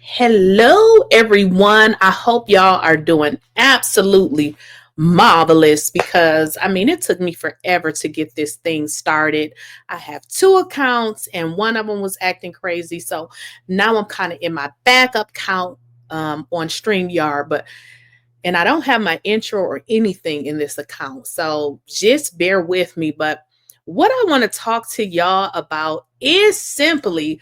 Hello, everyone. I hope y'all are doing absolutely marvelous because it took me forever to get this thing started. I have two accounts and one of them was acting crazy. So now I'm kind of in my backup account on StreamYard, and I don't have my intro or anything in this account. So just bear with me. But what I want to talk to y'all about is simply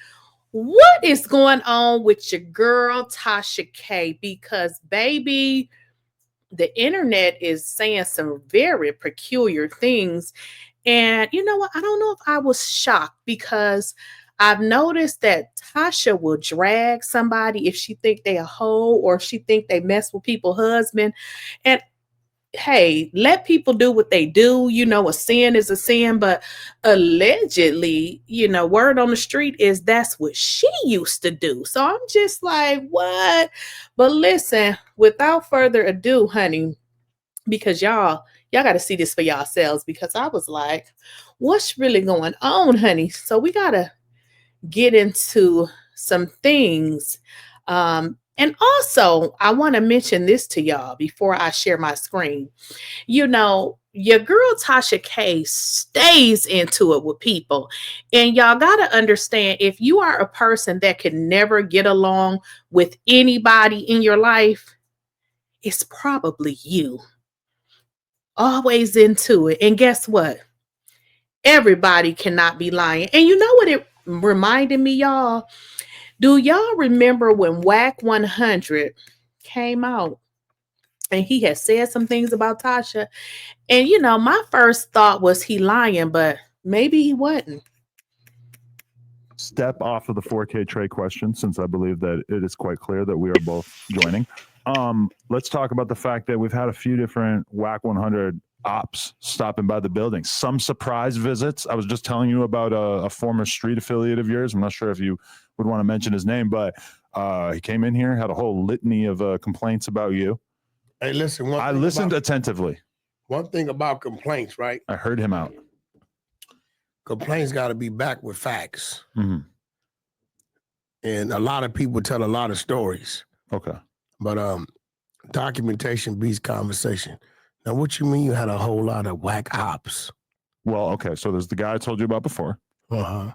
what is going on with your girl Tasha K? Because baby, the internet is saying some very peculiar things. And you know what? I don't know if I was shocked because I've noticed that Tasha will drag somebody if she think they a hoe or if she think they mess with people's husband. And hey, let people do what they do. A sin is a sin, but allegedly, word on the street is that's what she used to do. So I'm just like, what? But listen, without further ado, honey, because y'all got to see this for yourselves because I was like, what's really going on, honey? So we got to get into some things. And also, I want to mention this to y'all before I share my screen. Your girl Tasha K stays into it with people. And y'all got to understand if you are a person that can never get along with anybody in your life, it's probably you. Always into it. And guess what? Everybody cannot be lying. And you know what it reminded me, y'all? Do y'all remember when Wack 100 came out and he had said some things about Tasha? And my first thought was he lying, but maybe he wasn't. Step off of the 4K tray question, since I believe that it is quite clear that we are both joining. Let's talk about the fact that we've had a few different Wack 100 ops stopping by the building. Some surprise visits. I was just telling you about a former street affiliate of yours. I'm not sure if you would want to mention his name, but he came in here, had a whole litany of complaints about you. Hey, listen. I listened attentively. One thing about complaints, right? I heard him out. Complaints got to be backed with facts. Mm-hmm. And a lot of people tell a lot of stories. Okay. But documentation beats conversation. Now, what you mean you had a whole lot of whack ops? Well, okay. So there's the guy I told you about before. Uh-huh.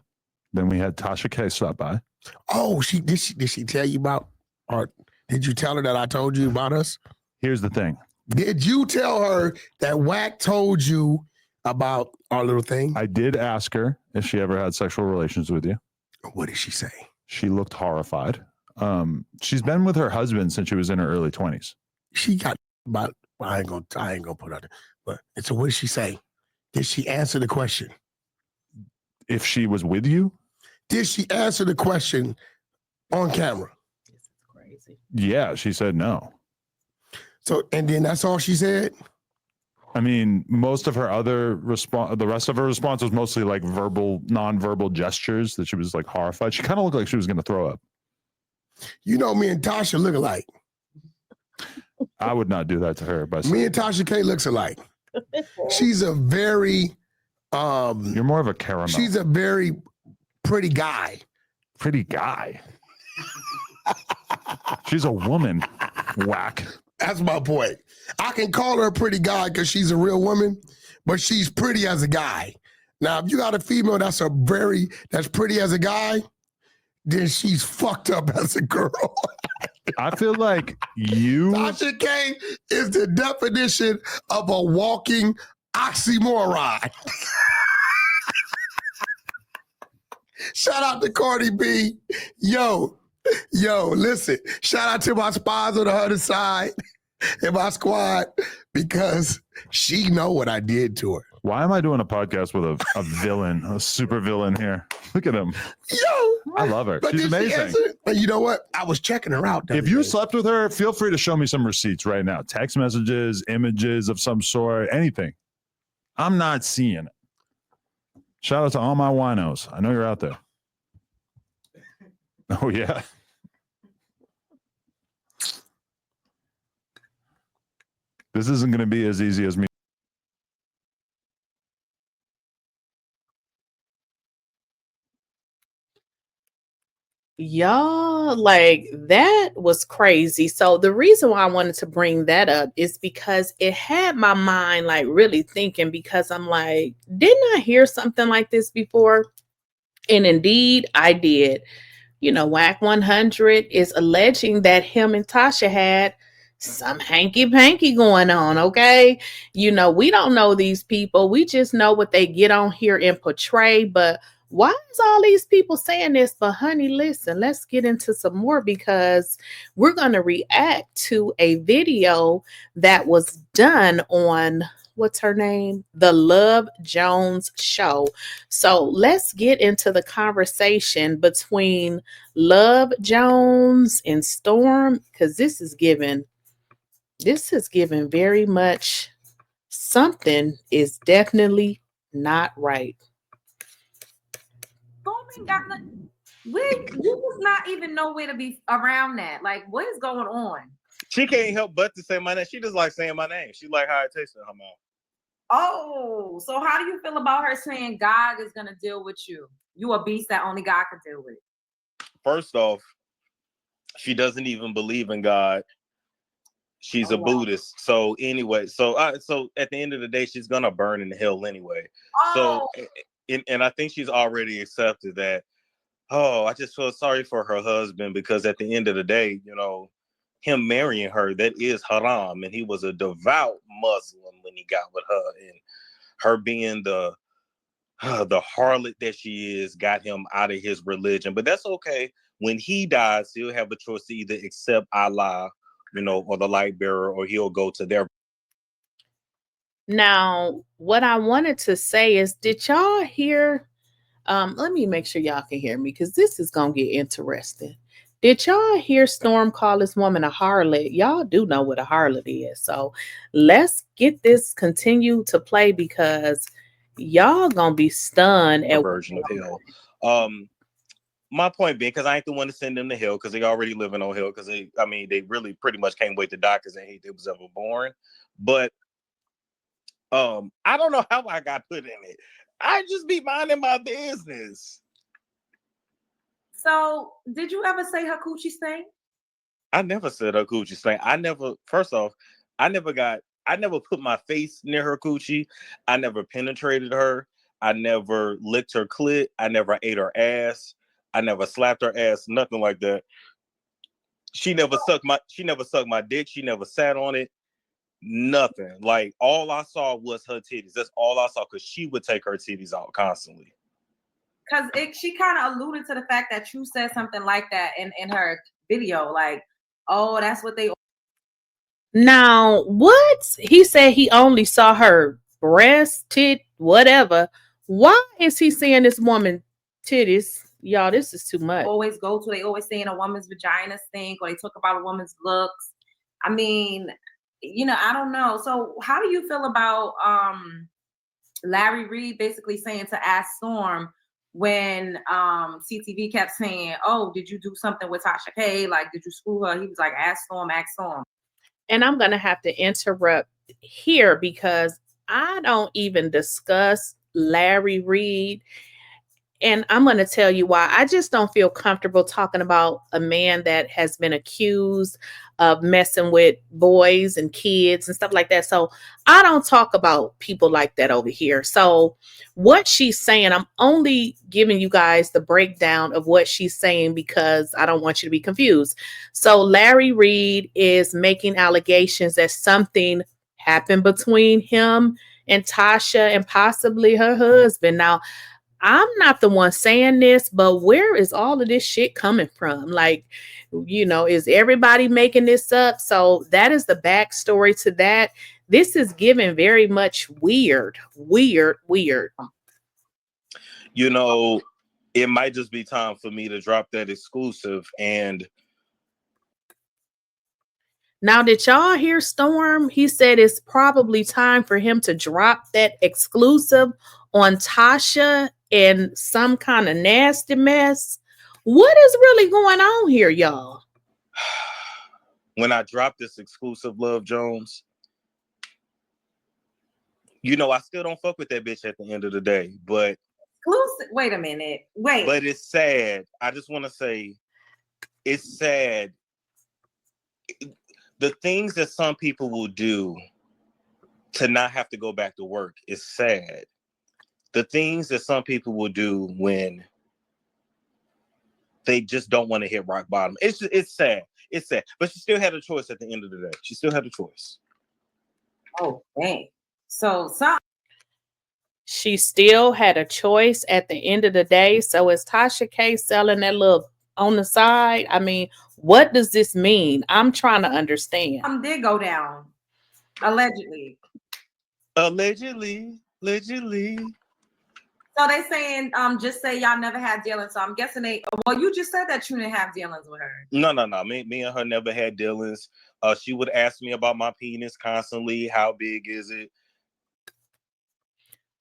Then we had Tasha K stop by. Oh, did she tell you about, or did you tell her that I told you about us? Here's the thing. Did you tell her that Wack told you about our little thing? I did ask her if she ever had sexual relations with you. What did she say? She looked horrified. She's been with her husband since she was in her early 20s. She got about, I ain't gonna put out there. But so what did she say? Did she answer the question? If she was with you? Did she answer the question on camera? This is crazy. Yeah, she said no. So, and then that's all she said? I mean, most of her other response, the rest of her response was mostly like non-verbal gestures that she was like horrified. She kind of looked like she was going to throw up. You know, me and Tasha look alike. I would not do that to her. But me and Tasha K looks alike. She's a very, you're more of a caramel. She's a very pretty guy. Pretty guy. She's a woman. Whack. That's my point. I can call her a pretty guy because she's a real woman, but she's pretty as a guy. Now, if you got a female that's pretty as a guy, then she's fucked up as a girl. I feel like Tasha K is the definition of a walking oxymoron. Shout out to Cardi B. Yo, listen. Shout out to my spies on the other side and my squad because she know what I did to her. Why am I doing a podcast with a villain, a super villain here? Look at him. Yo, I love her. She's amazing. But you know what? I was checking her out. If you slept with her, feel free to show me some receipts right now. Text messages, images of some sort, anything. I'm not seeing it. Shout out to all my winos. I know you're out there. Oh, yeah. This isn't going to be as easy as me. Y'all, like that was crazy. So the reason why I wanted to bring that up is because it had my mind like really thinking, because I'm like, didn't I hear something like this before? And indeed I did. Wack 100 is alleging that him and Tasha had some hanky panky going on. Okay. We don't know these people. We just know what they get on here and portray. But why is all these people saying this? But honey, listen, let's get into some more, because we're going to react to a video that was done on, what's her name? The Love Jones show. So let's get into the conversation between Love Jones and Storm, because this is given very much something is definitely not right. Storm ain't got nothing. We just not even know where to be around that. Like, what is going on? She can't help but to say my name. She just like saying my name. She like how it tastes in her mouth. Oh, so how do you feel about her saying God is gonna deal with you? You a beast that only God can deal with. First off, she doesn't even believe in God. She's a Buddhist. So anyway, so at the end of the day, she's gonna burn in hell anyway. Oh. So and I think she's already accepted that. Oh, I just feel sorry for her husband, because at the end of the day, him marrying her, that is haram, and he was a devout Muslim when he got with her, and her being the harlot that she is got him out of his religion. But that's okay. When he dies, he'll have a choice to either accept Allah, or the light bearer, or he'll go to their. Now, what I wanted to say is, did y'all hear? Let me make sure y'all can hear me, because this is gonna get interesting. Did y'all hear Storm call this woman a harlot? Y'all do know what a harlot is. So let's get this continue to play, because y'all gonna be stunned at version of hell. My point being, because I ain't the one to send them to hell, because they already living on hell, because they really pretty much can't wait to die, because they hate they was ever born. But I don't know how I got put in it. I just be minding my business. So, did you ever say her coochie stank? I never said her coochie stank. First off, I never put my face near her coochie. I never penetrated her. I never licked her clit. I never ate her ass. I never slapped her ass, nothing like that. She never sucked my dick. She never sat on it. Nothing. Like, all I saw was her titties. That's all I saw, because she would take her titties out constantly. Because she kind of alluded to the fact that you said something like that in her video, like, oh, that's what they. Now, what? He said he only saw her breast, tit, whatever. Why is he seeing this woman titties? Y'all, this is too much. They always saying a woman's vagina stink, or they talk about a woman's looks. I mean, I don't know. So how do you feel about LarryReid basically saying to ask Storm, when CTV kept saying, oh, did you do something with Tasha K? Like, did you screw her? He was like, ask Storm. And I'm going to have to interrupt here, because I don't even discuss LarryReid. And I'm going to tell you why. I just don't feel comfortable talking about a man that has been accused of messing with boys and kids and stuff like that. So I don't talk about people like that over here. So what she's saying, I'm only giving you guys the breakdown of what she's saying, because I don't want you to be confused. So LarryReid is making allegations that something happened between him and Tasha and possibly her husband. Now, I'm not the one saying this, but where is all of this shit coming from? Like, is everybody making this up? So that is the backstory to that. This is given very much weird. It might just be time for me to drop that exclusive. And now, did y'all hear Storm? He said it's probably time for him to drop that exclusive on Tasha and some kind of nasty mess. What is really going on here, y'all? When I drop this exclusive, Love Jones, I still don't fuck with that bitch at the end of the day. But Exclusive. Wait a minute. Wait. But it's sad. I just want to say, it's sad. The things that some people will do to not have to go back to work is sad. The things that some people will do when they just don't want to hit rock bottom. It's sad. It's sad. But she still had a choice at the end of the day. She still had a choice. Oh, dang. So She still had a choice at the end of the day. So is Tasha K selling that little on the side? I mean, what does this mean? I'm trying to understand. did go down. Allegedly. Allegedly. So they saying, just say y'all never had dealings. So I'm guessing well, you just said that you didn't have dealings with her. No. Me and her never had dealings. She would ask me about my penis constantly. How big is it?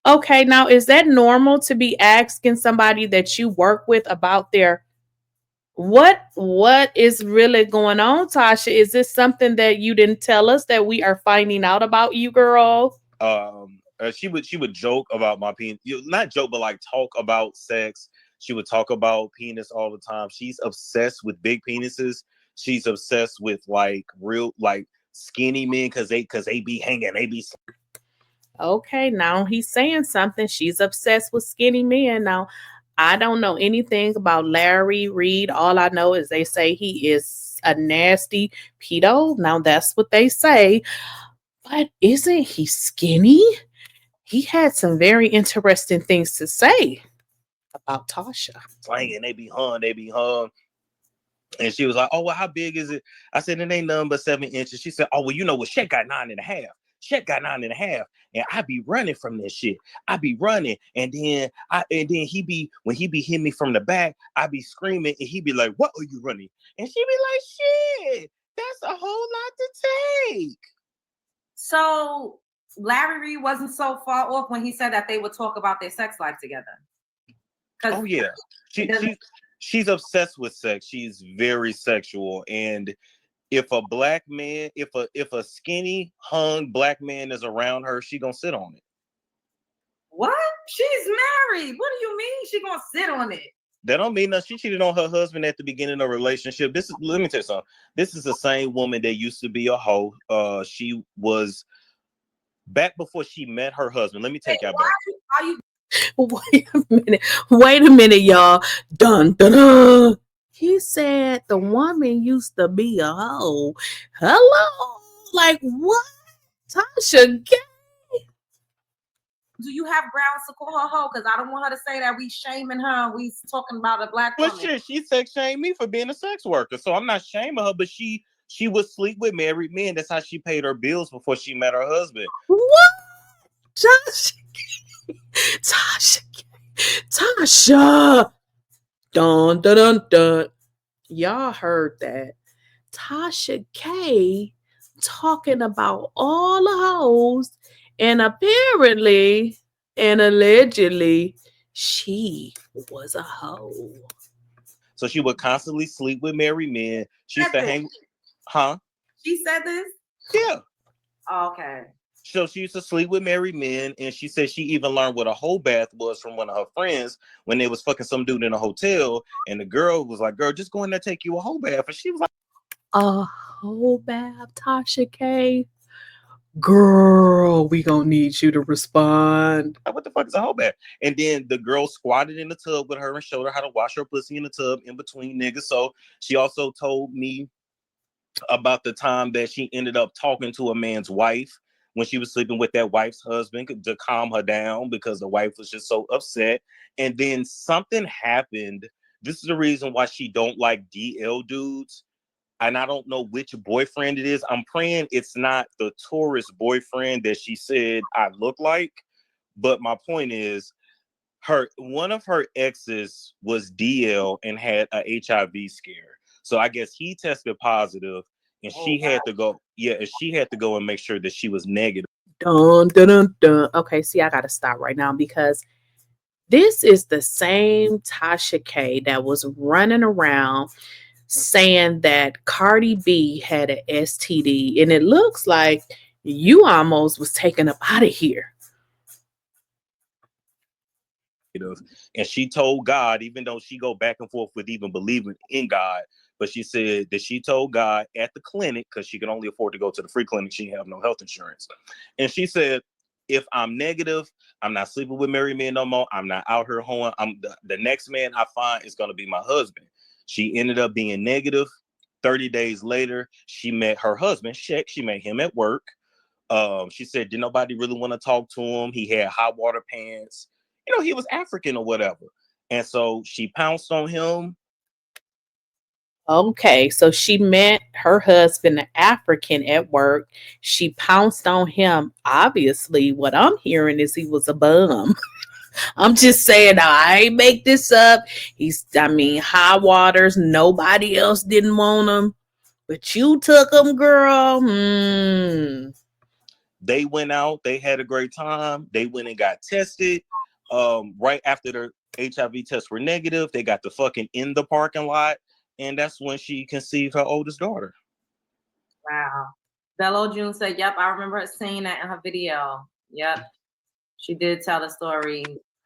Okay, now is that normal to be asking somebody that you work with about their what is really going on, Tasha? Is this something that you didn't tell us that we are finding out about you, girl? She would joke about my penis, not joke, but like talk about sex. She would talk about penis all the time. She's obsessed with big penises. She's obsessed with like real like skinny men because they be hanging, they be. Okay, now he's saying something. She's obsessed with skinny men. Now, I don't know anything about LarryReid. All I know is they say he is a nasty pedo. Now, that's what they say. But isn't he skinny? He had some very interesting things to say about Tasha. Slanging, they be hung. And she was like, "Oh, well, how big is it?" I said, "It ain't nothing but 7 inches." She said, "Oh, well, you know what? Shaq got 9.5. Shaq got 9.5, and I be running from this shit. I be running, and then he be when he be hitting me from the back, I be screaming, and he be like, 'What are you running?' And she be like, 'Shit, that's a whole lot to take.'" So LarryReid wasn't so far off when he said that they would talk about their sex life together. Oh yeah, she's obsessed with sex. She's very sexual, and if a black man, if a skinny hung black man is around her, she gonna sit on it. What? She's married. What do you mean she gonna sit on it? That don't mean nothing. She cheated on her husband at the beginning of a relationship. Let me tell you something. This is the same woman that used to be a hoe. She was back before she met her husband. Let me take y'all back. Are you Wait a minute, y'all. Dun dun dun. He said the woman used to be a hoe. Hello? Like what? Tasha K. do you have grounds to call her hoe? Because I don't want her to say that we shaming her. We talking about a black woman. But shit, she sex shamed me for being a sex worker. So I'm not shaming her, but she would sleep with married men. That's how she paid her bills before she met her husband. What? Tasha. Tasha. Dun dun dun dun. Y'all heard that. Tasha K talking about all the hoes, and apparently and allegedly she was a hoe. So she would constantly sleep with married men. She used to hang, huh? She said this? Yeah. Okay. So she used to sleep with married men, and she said she even learned what a whole bath was from one of her friends when they was fucking some dude in a hotel, and the girl was like, "Girl, just go in there, take you a whole bath," and she was like, "A whole bath, Tasha K? Girl, we gonna need you to respond." "What the fuck is a whole bath?" And then the girl squatted in the tub with her and showed her how to wash her pussy in the tub in between niggas. So she also told me about the time that she ended up talking to a man's wife when she was sleeping with that wife's husband to calm her down because the wife was just so upset. And then something happened. This is the reason why she don't like DL dudes. And I don't know which boyfriend it is. I'm praying it's not the tourist boyfriend that she said I look like. But my point is, one of her exes was DL and had a HIV scare. So I guess he tested positive, and she had to go. Yeah, and she had to go and make sure that she was negative. Dun dun dun dun. Okay, see, I gotta stop right now because this is the same Tasha K that was running around saying that Cardi B had an STD, and it looks like you almost was taken up out of here. And she told God, even though she go back and forth with even believing in God, but she said that she told God at the clinic, because she can only afford to go to the free clinic, she have no health insurance. And she said, if I'm negative, I'm not sleeping with married men no more. I'm not out here hoeing. The next man I find is going to be my husband. She ended up being negative. 30 days later, she met her husband, Sheck. She met him at work. She said, did nobody really want to talk to him? He had hot water pants. You know, he was African or whatever. And so she pounced on him. Okay, so she met her husband, an African, at work. She pounced on him. Obviously, what I'm hearing is he was a bum. I'm just saying, I ain't make this up. High waters. Nobody else didn't want him, but you took him, girl. They went out. They had a great time. They went and got tested. Right after their HIV tests were negative, they got the fucking in the parking lot. And that's when she conceived her oldest daughter. Wow. Bello June said, yep, I remember her saying that in her video. Yep. She did tell the story.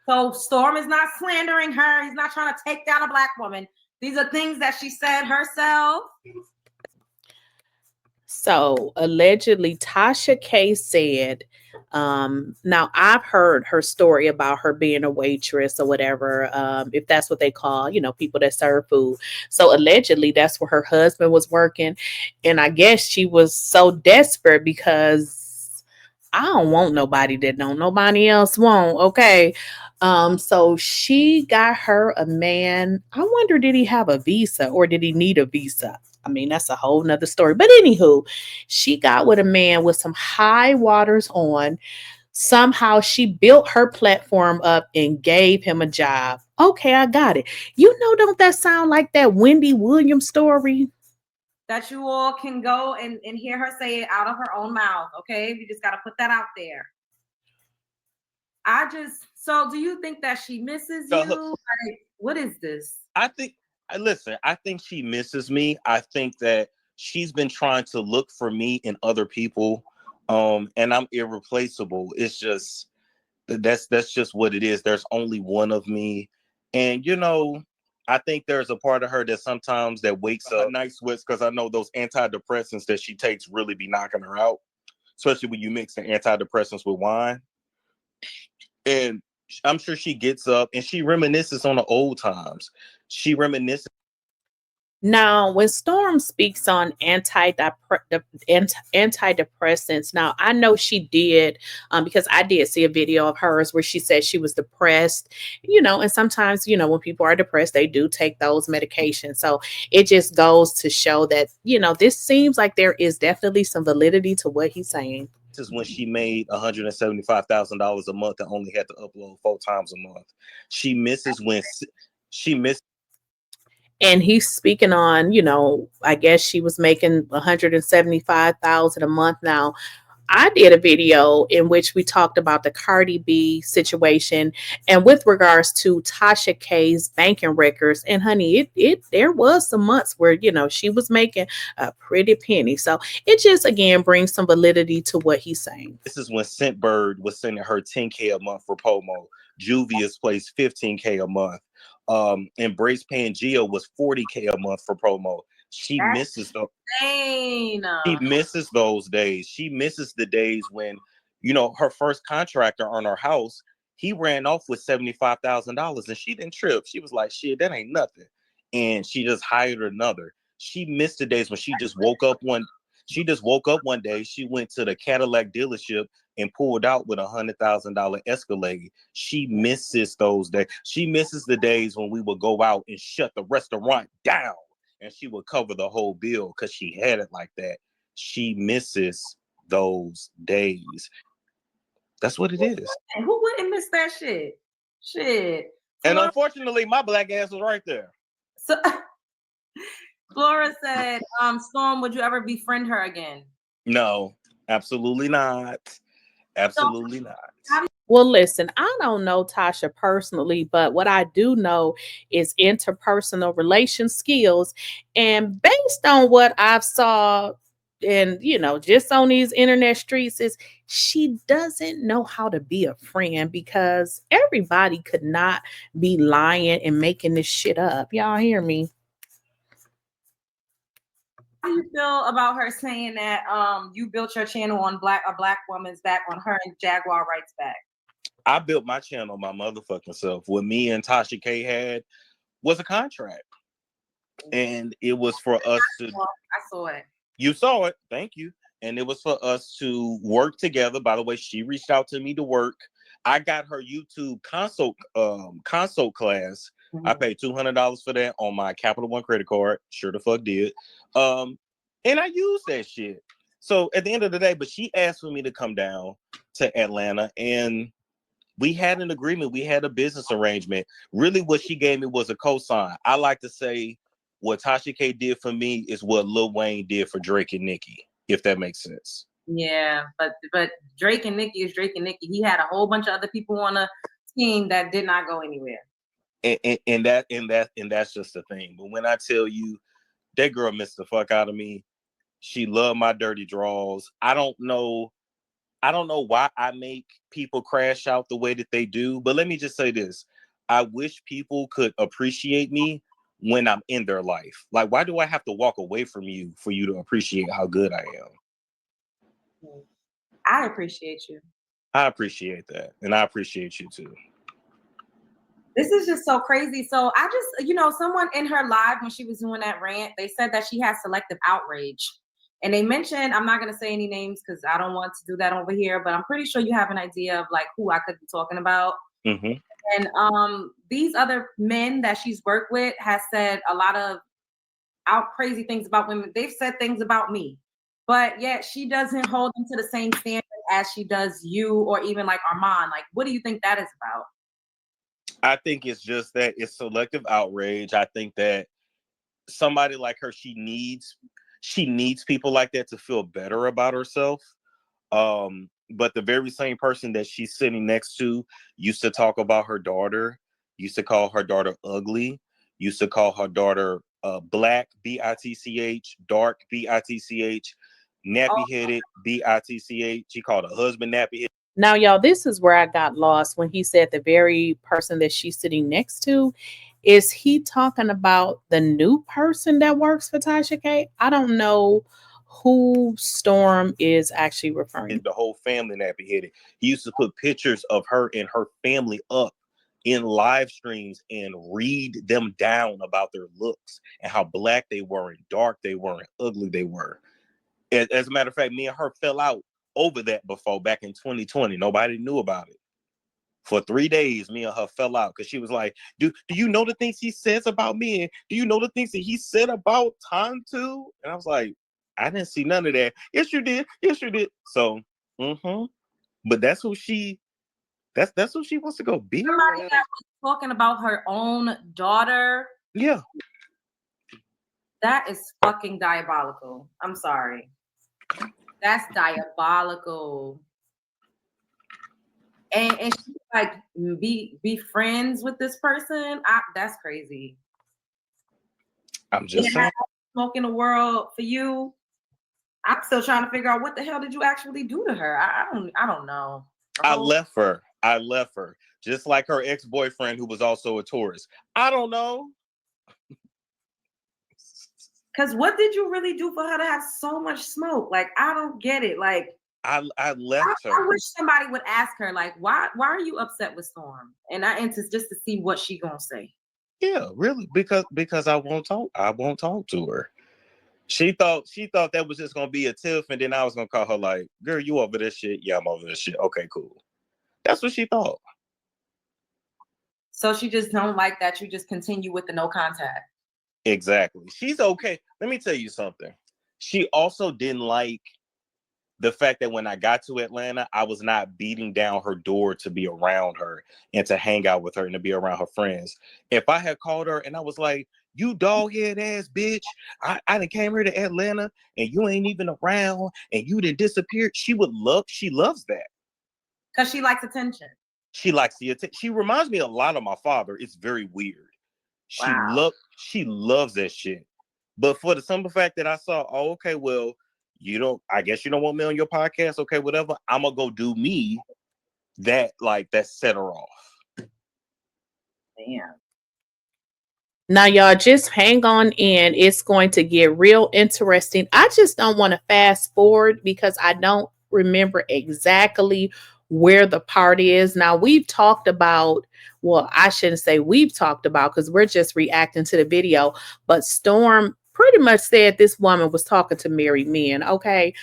So Storm is not slandering her. He's not trying to take down a Black woman. These are things that she said herself. So allegedly, Tasha K said, now I've heard her story about her being a waitress or whatever, if that's what they call, people that serve food. So allegedly, that's where her husband was working. And I guess she was so desperate because I don't want nobody that don't nobody else want. Okay. So she got her a man. I wonder, did he have a visa or did he need a visa? I mean, that's a whole nother story. But anywho, she got with a man with some high waters on. Somehow she built her platform up and gave him a job. Okay, I got it. Don't that sound like that Wendy Williams story? That you all can go and hear her say it out of her own mouth, okay? We just got to put that out there. So do you think that she misses you? Like, what is this? I think she misses me. I think that she's been trying to look for me in other people. And I'm irreplaceable. It's just, that's just what it is. There's only one of me. And, I think there's a part of her that sometimes that wakes up night sweats, because I know those antidepressants that she takes really be knocking her out, especially when you mix the antidepressants with wine. And I'm sure she gets up and she reminisces on the old times. She reminisces. Now, when Storm speaks on antidepressants, now I know she did, because I did see a video of hers where she said she was depressed, and sometimes, when people are depressed, they do take those medications. So it just goes to show that, this seems like there is definitely some validity to what he's saying. This is when she made $175,000 a month and only had to upload 4 times a month. She misses when she missed. And he's speaking on, I guess she was making $175,000 a month. Now, I did a video in which we talked about the Cardi B situation and with regards to Tasha K's banking records. And honey, there was some months where, she was making a pretty penny. So it just, again, brings some validity to what he's saying. This is when Scentbird was sending her $10K a month for promo. Juvia's place $15K a month. Embrace Pangea was $40K a month for promo. She misses those. She misses those days. She misses the days when, her first contractor on her house, he ran off with $75,000 and she didn't trip. She was like, shit, that ain't nothing. And she just hired another. She missed the days when she just woke up one day. She went to the Cadillac dealership and pulled out with $100,000 Escalade. She misses those days. She misses the days when we would go out and shut the restaurant down and she would cover the whole bill because she had it like that. She misses those days. That's what it is. And who wouldn't miss that shit? Shit. And unfortunately, my Black ass was right there. So Flora said, Storm, would you ever befriend her again? No, absolutely not. Absolutely not. Well, listen, I don't know Tasha personally, but what I do know is interpersonal relation skills. And based on what I've saw, and just on these internet streets is she doesn't know how to be a friend, because everybody could not be lying and making this shit up. Y'all hear me? How do you feel about her saying that you built your channel on a black woman's back, on her and Jaguar Wright's back? I built my channel my motherfucking self. What me and Tasha K had was a contract, and it was for us to. I saw it. You saw it. Thank you. And it was for us to work together. By the way, she reached out to me to work. I got her YouTube console class. I paid $200 for that on my Capital One credit card. Sure the fuck did. And I used that shit. So at the end of the day, but she asked for me to come down to Atlanta, and we had an agreement. We had a business arrangement. Really, what she gave me was a cosign. I like to say what Tasha K did for me is what Lil Wayne did for Drake and Nicki, if that makes sense. Yeah, but Drake and Nicki is Drake and Nicki. He had a whole bunch of other people on a team that did not go anywhere. And that's just the thing. But when I tell you that girl missed the fuck out of me, she loved my dirty draws. I don't know why I make people crash out the way that they do, but let me just say this. I wish people could appreciate me when I'm in their life. Like, why do I have to walk away from you for you to appreciate how good I am? I appreciate you. I appreciate that. And I appreciate you too. This is just so crazy. So I just, someone in her live when she was doing that rant, they said that she has selective outrage. And they mentioned, I'm not going to say any names because I don't want to do that over here, but I'm pretty sure you have an idea of like who I could be talking about. Mm-hmm. And these other men that she's worked with has said a lot of crazy things about women. They've said things about me, but yet she doesn't hold them to the same standard as she does you or even like Armand. Like, what do you think that is about? I think it's just that it's selective outrage. I think that somebody like her, she needs people like that to feel better about herself. But the very same person that she's sitting next to used to talk about her daughter, used to call her daughter ugly, used to call her daughter black, B-I-T-C-H, dark, B-I-T-C-H, nappy-headed, B-I-T-C-H. She called her husband nappy-headed. Now, y'all, this is where I got lost when he said the very person that she's sitting next to. Is he talking about the new person that works for Tasha K? I don't know who Storm is actually referring to. The whole family nappy-headed. He used to put pictures of her and her family up in live streams and read them down about their looks and how black they were and dark they were and ugly they were. As a matter of fact, me and her fell out over that before back in 2020. Nobody knew about it. For 3 days, me and her fell out because she was like, do you know the things he says about me? And do you know the things that he said about Tontu? And I was like, I didn't see none of that. Yes, you did. Yes, you did. So, but that's who she wants to go be. Somebody that was talking about her own daughter. Yeah. That is fucking diabolical. I'm sorry. That's diabolical. And she like be friends with this person. That's crazy. I'm just saying. Smoke in the world for you. I'm still trying to figure out what the hell did you actually do to her. I don't know. I left her. Just like her ex-boyfriend who was also a tourist. I don't know. Because what did you really do for her to have so much smoke? Like, I don't get it. Like, I left her. I wish somebody would ask her, like, why are you upset with Storm? And just to see what she gonna say. Yeah, really, because I won't talk to her. She thought that was just gonna be a tiff, and then I was gonna call her like, girl, you over this shit? Yeah, I'm over this shit. Okay, cool. That's what she thought. So she just don't like that you just continue with the no contact. Exactly. She's okay. Let me tell you something. She also didn't like the fact that when I got to Atlanta, I was not beating down her door to be around her and to hang out with her and to be around her friends. If I had called her and I was like, you dog-head ass bitch, I done came here to Atlanta and you ain't even around and you done disappeared, she loves that. Because she likes attention. She likes the attention. She reminds me a lot of my father. It's very weird. She loves that shit. But for the simple fact that I saw, oh, okay, well, I guess you don't want me on your podcast. Okay, whatever. I'm gonna go do me. That set her off. Damn. Now, y'all, just hang on in. It's going to get real interesting. I just don't want to fast forward because I don't remember exactly where the part is. Now, we've talked about, well, I shouldn't say we've talked about because we're just reacting to the video, but Storm pretty much said this woman was talking to married men. Okay.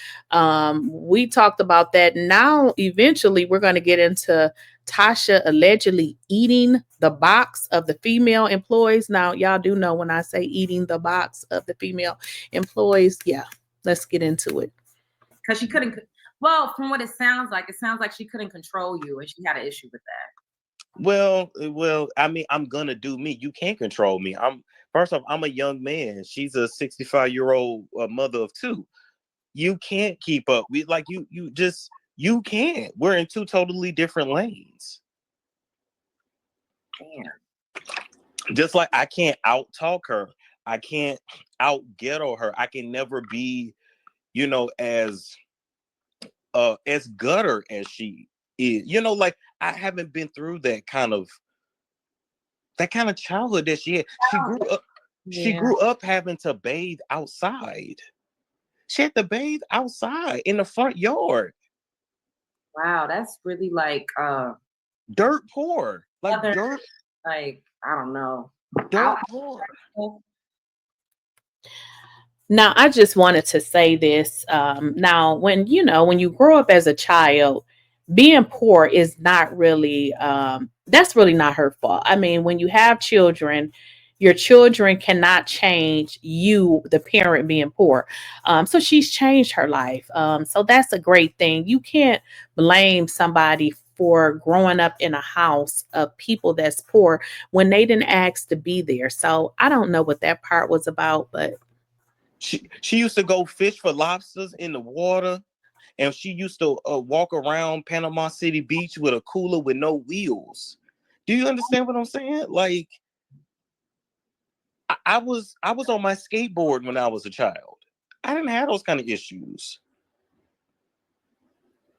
We talked about that. Now, eventually, we're going to get into Tasha allegedly eating the box of the female employees. Now, y'all do know when I say eating the box of the female employees. Yeah, let's get into it. Because she couldn't, well, from what it sounds like she couldn't control you and she had an issue with that. Well, I mean, I'm gonna do me. You can't control me. First off, I'm a young man. She's a 65-year-old mother of two. You can't keep up. You can't. We're in two totally different lanes. Damn. Just like I can't out-talk her. I can't out-ghetto her. I can never be, as gutter as she is. Like I haven't been through that kind of childhood that she had. She grew up having to bathe outside. She had to bathe outside in the front yard. Wow, that's really like dirt poor. Dirt. Like, I don't know. Dirt poor. Now, I just wanted to say this. Now, when you grow up as a child, being poor is not really, that's really not her fault. I mean, when you have children, your children cannot change you, the parent, being poor. So she's changed her life. So that's a great thing. You can't blame somebody for growing up in a house of people that's poor when they didn't ask to be there. So I don't know what that part was about, but she used to go fish for lobsters in the water, and she used to walk around Panama City Beach with a cooler with no wheels. Do you understand what I'm saying? Like, I was on my skateboard when I was a child. I didn't have those kind of issues.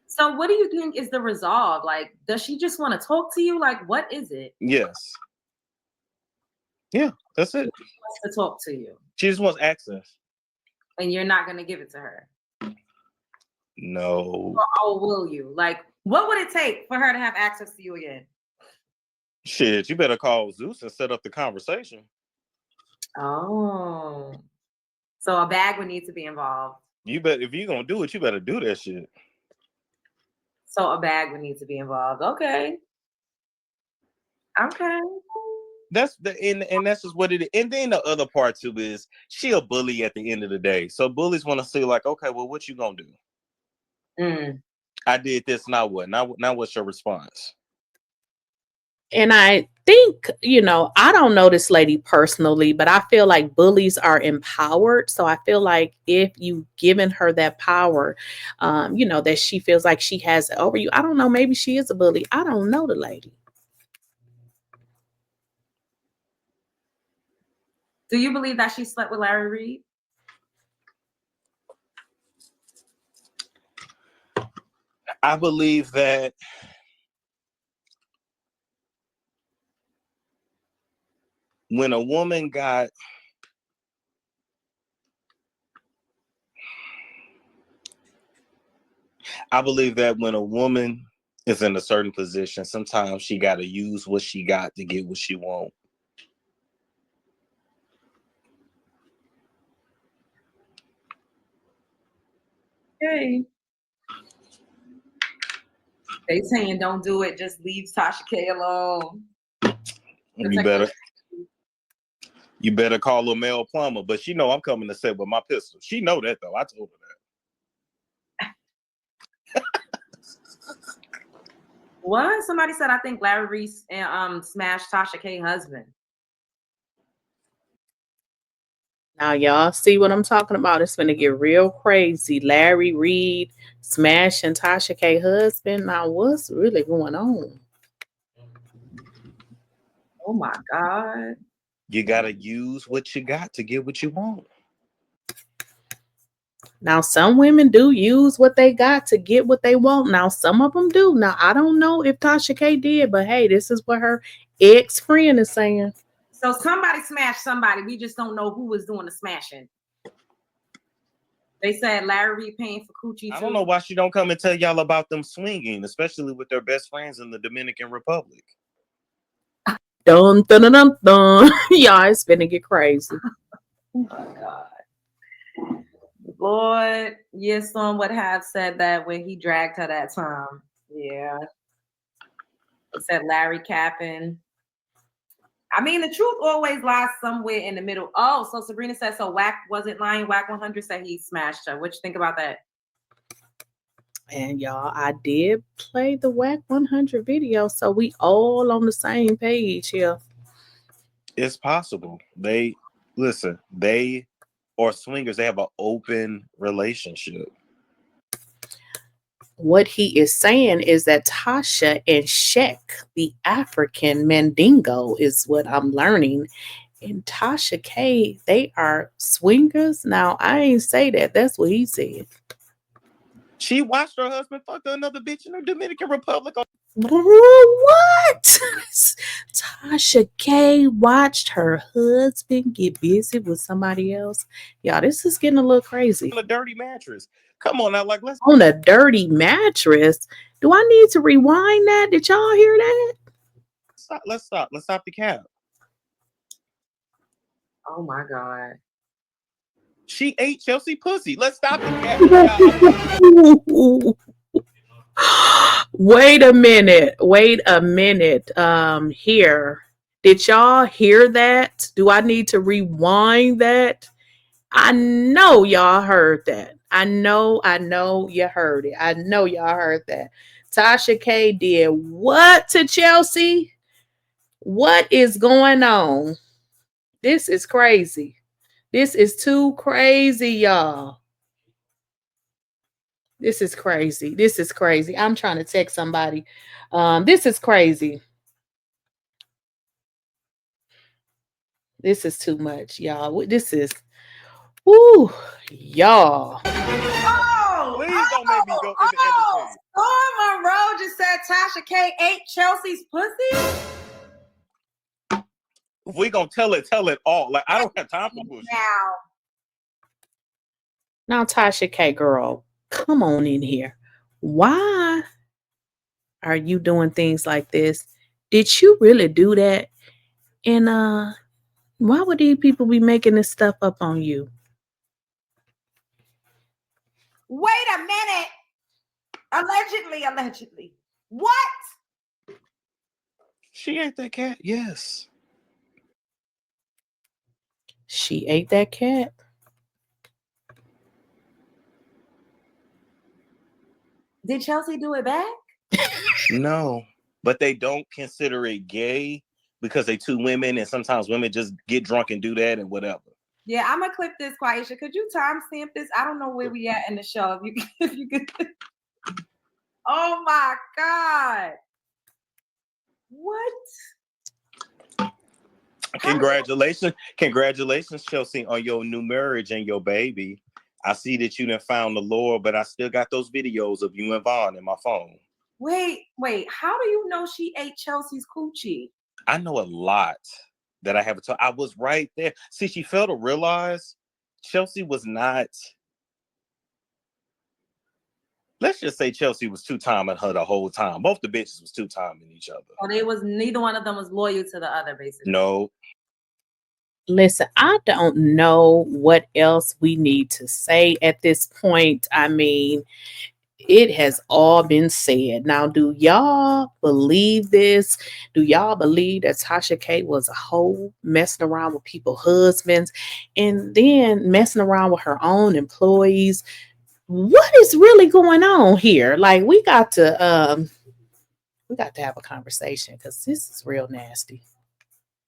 So what do you think is the resolve? Like, does she just want to talk to you? Like, what is it? Yes. Yeah, that's it. She wants to talk to you. She just wants access. And you're not going to give it to her? No. Or will you? Like, what would it take for her to have access to you again? Shit, you better call Zeus and set up the conversation. Oh. So a bag would need to be involved. If you're going to do it, you better do that shit. So a bag would need to be involved. Okay. That's just what it is. And then the other part too is she a bully at the end of the day. So bullies want to say like, okay, well, what you gonna do? I did this, now what? Now what's your response? And I think, I don't know this lady personally, but I feel like bullies are empowered. So I feel like if you've given her that power, that she feels like she has it over you. I don't know. Maybe she is a bully. I don't know the lady. Do you believe that she slept with LarryReid? I believe that when a woman got when a woman is in a certain position, sometimes she got to use what she got to get what she wants. Okay. They saying don't do it, just leave Tasha K alone. You better call a male plumber, but she know I'm coming to set with my pistol. She know that though. I told her that. What? Somebody said I think LarryReid smashed Tasha K husband. Now y'all see what I'm talking about. It's gonna get real crazy. LarryReid smashing Tasha K husband. Now what's really going on? Oh my God. You gotta use what you got to get what you want. Now, some women do use what they got to get what they want. Now, some of them do. Now, I don't know if Tasha K did, but hey, this is what her ex-friend is saying. So somebody smashed somebody. We just don't know who was doing the smashing. They said LarryReid paying for coochie too. I don't know why she don't come and tell y'all about them swinging, especially with their best friends in the Dominican Republic. Dun, dun, dun, dun, dun. Y'all, it's finna get crazy. Oh my God. Lord, yes, Storm would have said that when he dragged her that time. Yeah. It said Larry capping. I mean, the truth always lies somewhere in the middle. Oh, so Sabrina said, so Wack wasn't lying. Wack 100 said he smashed her. What you think about that? And y'all, I did play the Wack 100 video, so we all on the same page here. It's possible. They are swingers. They have an open relationship. What he is saying is that Tasha and Shek, the African Mandingo, is what I'm learning. And Tasha K, they are swingers. Now, I ain't say that. That's what he said. She watched her husband fuck another bitch in the Dominican Republic. What? Tasha K watched her husband get busy with somebody else. Y'all, this is getting a little crazy. On a dirty mattress. Come on now, let's on a dirty mattress. Do I need to rewind that? Did y'all hear that? stop. Let's stop. Let's stop the cap. Oh my God. She ate Chelsea pussy. Let's stop the cap. Wait a minute. Here. Did y'all hear that? Do I need to rewind that? I know y'all heard that. I know you heard it. I know y'all heard that. Tasha K did what to Chelsea? What is going on? This is crazy. This is too crazy, y'all. This is crazy. This is crazy. I'm trying to text somebody. This is crazy. This is too much, y'all. This is, woo, y'all. Please don't make me go in the editing. Stormmonroe just said Tasha K ate Chelsea's pussy. If we gonna tell it all. Like, I don't have time for bullshit. Now, Tasha K, girl, come on in here. Why are you doing things like this? Did you really do that? And why would these people be making this stuff up on you? Wait a minute. Allegedly. What? She ate that cat. Yes. She ate that cat. Did Chelsea do it back? No, but they don't consider it gay because they two women, and sometimes women just get drunk and do that and whatever. Yeah, I'm gonna clip this, 𝐾𝐻Eisha. Could you timestamp this? I don't know where we at in the show. If you could. Oh my God. What? Congratulations, Chelsea, on your new marriage and your baby. I see that you done found the Lord, but I still got those videos of you and Vaughn in my phone. Wait. How do you know she ate Chelsea's coochie? I know a lot that I haven't told. I was right there. See, she failed to realize Chelsea was not. Let's just say Chelsea was two-timing her the whole time. Both the bitches was two-timing each other. Oh, neither one of them was loyal to the other, basically. No. Listen, I don't know what else we need to say at this point. I mean, it has all been said. Now, do y'all believe this? Do y'all believe that Tasha K was a hoe messing around with people's husbands and then messing around with her own employees? What is really going on here? Like, we got to have a conversation because this is real nasty.